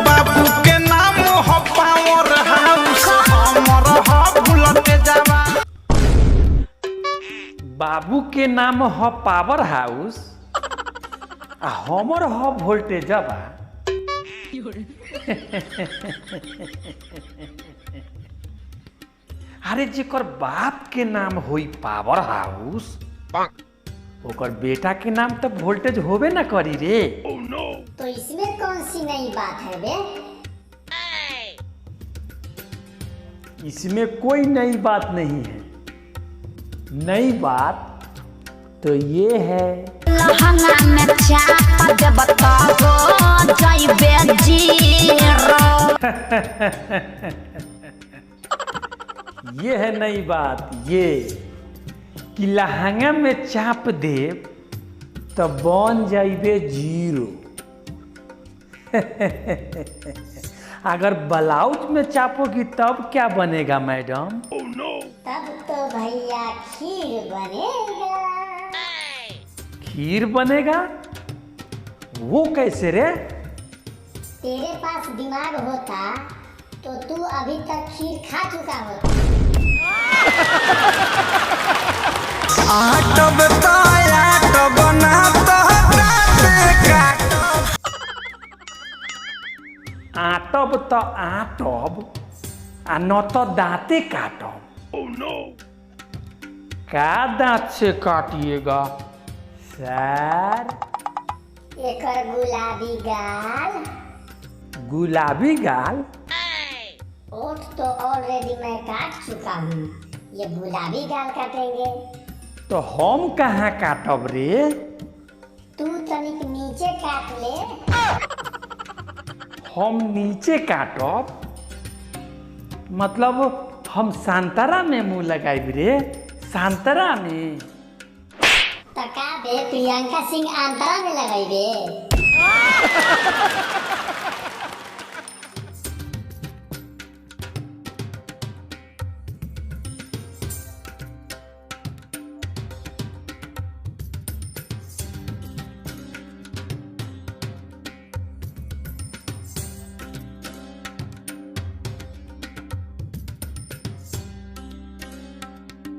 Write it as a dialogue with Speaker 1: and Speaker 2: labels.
Speaker 1: बाबू के नाम हो पावर हाउस, हमर हो भूलते जावा।
Speaker 2: बाबू के नाम हो पावर हाउस आ हमर हो वोल्टेजवा। अरे जेकर बाप के नाम होई पावर हाउस ओकर बेटा के नाम तो वोल्टेज होबे ना करी रे।
Speaker 3: तो इसमें कौन सी नई बात है बे?
Speaker 2: इसमें कोई नई बात नहीं है। नई बात तो ये है
Speaker 4: लहंगा में चाप दे बताओ जाइबे जीरो।
Speaker 2: ये है नई बात, ये कि लहंगा में चाप देव तो बन जाइबे जीरो। अगर ब्लाउज में चापोगी तब क्या बनेगा मैडम?
Speaker 3: तब तो भैया खीर बनेगा।
Speaker 2: खीर बनेगा? वो कैसे रे?
Speaker 3: तेरे पास दिमाग होता तो तू अभी तक खीर खा चुका होता।
Speaker 1: आटब ताया तब ना तो
Speaker 2: आटब तो आटब आ न तो दांते काटब। का दांत से काटिएगा सर?
Speaker 3: एकर गुलाबी गाल।
Speaker 2: गुलाबी गाल?
Speaker 3: ओठ तो ऑलरेडी मैं काट चुका हूँ, ये गुलाबी गाल काटेंगे।
Speaker 2: तो हम कहाँ काटब रे?
Speaker 3: तू तनिक नीचे काट ले।
Speaker 2: हम नीचे काटब? मतलब हम संतरा में मुंह लगाइब रे? संतरा में?
Speaker 3: तका बे प्रियंका सिंह अंतरा में लगाई बे।